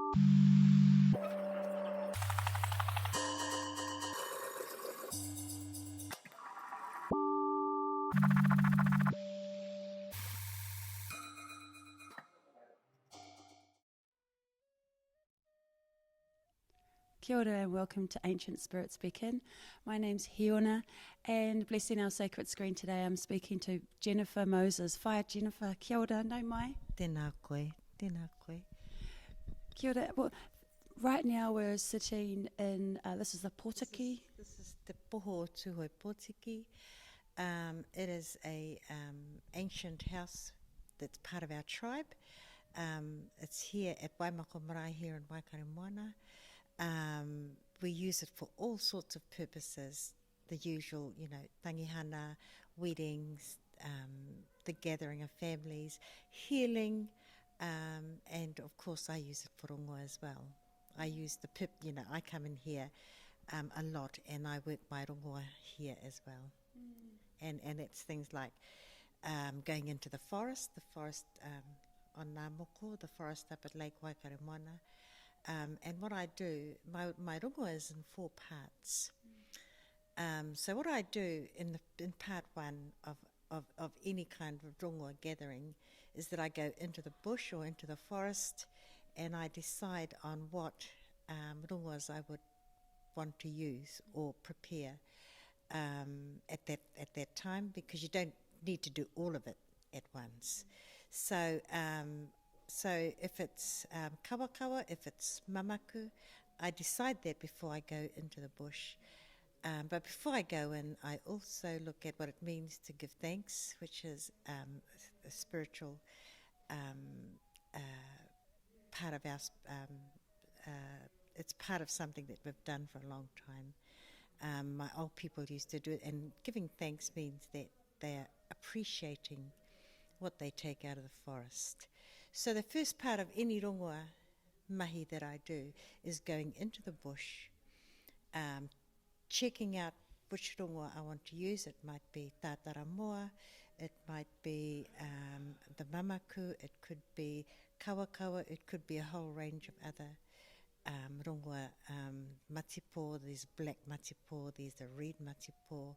Kia ora and welcome to Ancient Spirits Beacon. My name's Hiona, and blessing our sacred screen today, I'm speaking to Jennifer Moses. Whaia Jennifer, kia ora, nau mai. Tēnā koe, tēnā koe. Kia ora. Well, right now we're sitting in, this is the Pōtiki. This is the Poho Tuhoi Pōtiki. It is a ancient house that's part of our tribe. It's here at Waimako Marae here in Waikaremoana. We use it for all sorts of purposes, the usual, tangihana, weddings, the gathering of families, healing, and of course I use it for rongoa as well. I use I come in here a lot and I work my rongoa here as well. And it's things like going into the forest on Ngā the forest up at Lake Waikaremoana. And what I do, my rongoa is in 4 parts. So what I do in part 1 of any kind of rongoa gathering is that I go into the bush or into the forest and I decide on what rongoas I would want to use or prepare at that time, because you don't need to do all of it at once. So if it's kawakawa, if it's mamaku, I decide that before I go into the bush. But before I go in, I also look at what it means to give thanks, which is a spiritual part of our, it's part of something that we've done for a long time. My old people used to do it, and giving thanks means that they are appreciating what they take out of the forest. So the first part of any rongoa mahi that I do is going into the bush, checking out which rongoa I want to use. It might be tātara moa, it might be the mamaku, it could be kawakawa, it could be a whole range of other rongoa matipo. There's black matipo, there's the red matipo,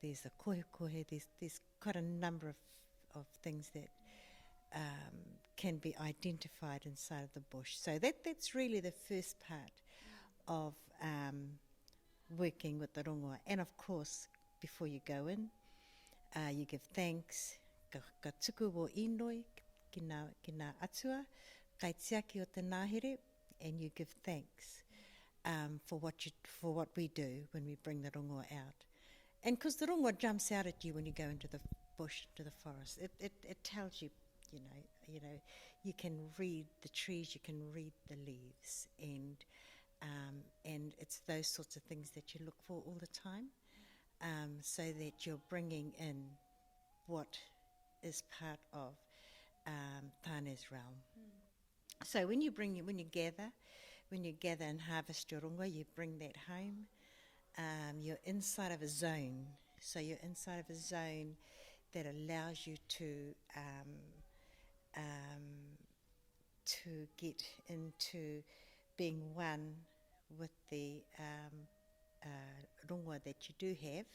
there's the kohe, there's quite a number of things that can be identified inside of the bush. So that's really the first part of working with the rongoa. And of course, before you go in, you give thanks. Ka tuku wo inoi ki ngā atua, kai tiaki o te ngāhere, and you give thanks for what we do when we bring the rongoa out. And because the rongoa jumps out at you when you go into the bush, into the forest, it tells you, you can read the trees, you can read the leaves, and it's those sorts of things that you look for all the time, so that you're bringing in what is part of Tāne's realm. So when you gather and harvest your rongoa, you bring that home. You're inside of a zone. So you're inside of a zone that allows you to get into being one with the rongoa that you do have.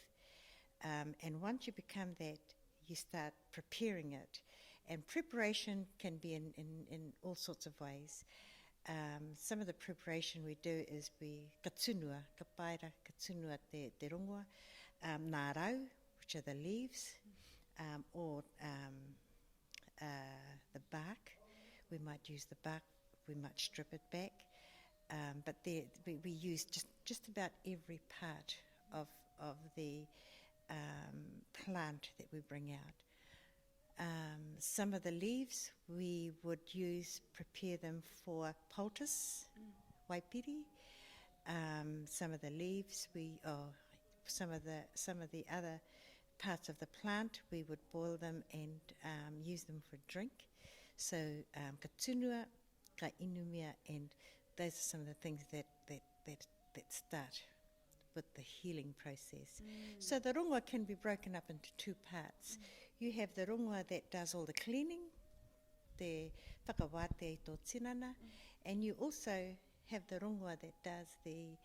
And once you become that, you start preparing it. And preparation can be in all sorts of ways. Some of the preparation we do is we katunua, ka paira katunua te rongoa, ngā rau, which are the leaves, or the bark. We might use the bark, we might strip it back, but we use just about every part of the plant that we bring out. Some of the leaves we would prepare them for poultice, waipiri. Some of the leaves some of the other parts of the plant we would boil them and use them for drink. So ka tunua, ka inumia, and those are some of the things that start with the healing process. So the rongoa can be broken up into 2 parts. You have the rongoa that does all the cleaning, te whakawate i tō tinana, And you also have the Rongoa that does the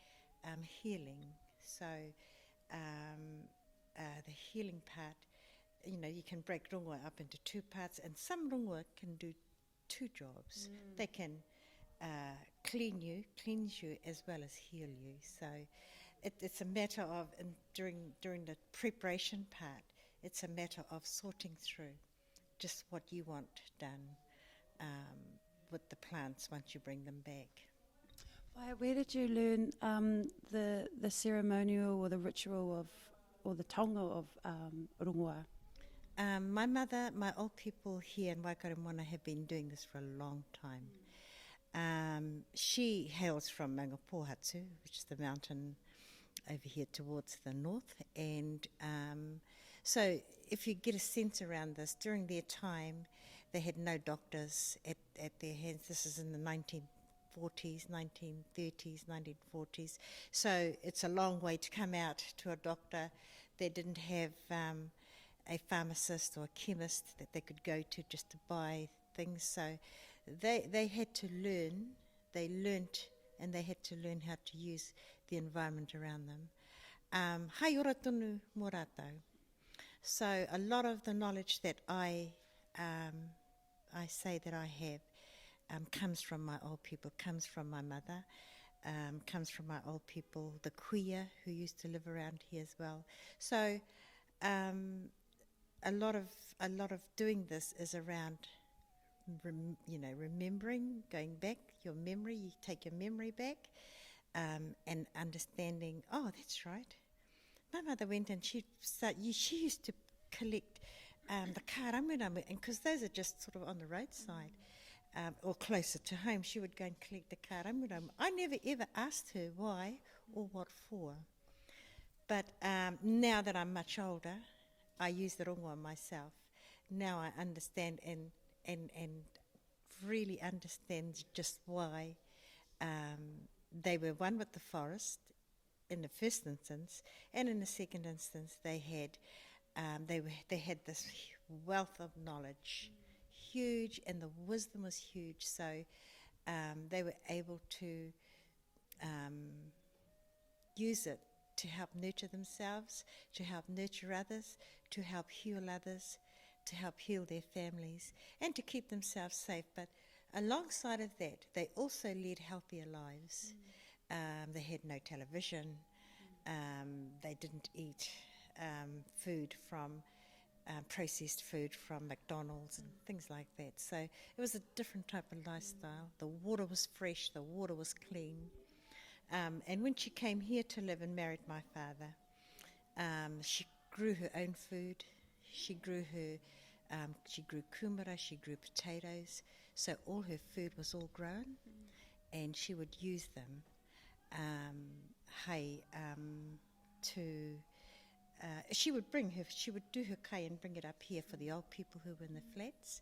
healing. So the healing part, you can break Rongoa up into two parts, and some Rongoa can do two jobs. They can cleanse you as well as heal you. So it's a matter of, during the preparation part, it's a matter of sorting through just what you want done with the plants once you bring them back. Where did you learn the ceremonial or the ritual of, or the taonga of Rongoa? My mother, my old people here in Waikaremoana have been doing this for a long time. She hails from Mangapohatu, which is the mountain over here towards the north, and so if you get a sense around this, during their time they had no doctors at their hands. This is in the 1940s, 1930s, 1940s, so it's a long way to come out to a doctor. They didn't have a pharmacist or a chemist that they could go to just to buy things, so they had to learn. They learnt, and they had to learn how to use the environment around them. Hai ora tonu mō rātou. So a lot of the knowledge that I say that I have comes from my old people, comes from my mother, comes from my old people, the kuia who used to live around here as well. So a lot of doing this is around remembering, going back, your memory. You take your memory back, and understanding. Oh, that's right. My mother went and she used to collect the kāramu, and because those are just sort of on the roadside or closer to home, she would go and collect the kāramu. I never ever asked her why or what for. But now that I'm much older, I use the rongoa myself. Now I understand and really understand just why they were one with the forest in the first instance, and in the second instance they had this wealth of knowledge, huge, and the wisdom was huge. So they were able to use it to help nurture themselves, to help nurture others, to help heal others, to help heal their families, and to keep themselves safe. But alongside of that, they also led healthier lives. They had no television. They didn't eat food from processed food from McDonald's and things like that. So it was a different type of lifestyle. The water was fresh. The water was clean. And when she came here to live and married my father, she grew her own food. She grew kumara, she grew potatoes. So all her food was all grown, and she would use them she would do her kai and bring it up here for the old people who were in the flats.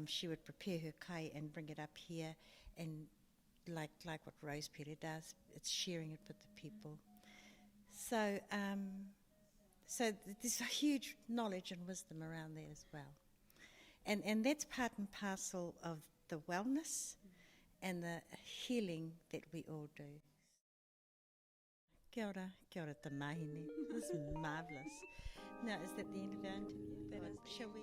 She would prepare her kai and bring it up here, and like what Rose Pere does, it's sharing it with the people. So there's a huge knowledge and wisdom around there as well. And that's part and parcel of the wellness and the healing that we all do. Kia ora te mahine. This is marvellous. Now, is that the end of our interview? That is. Shall we?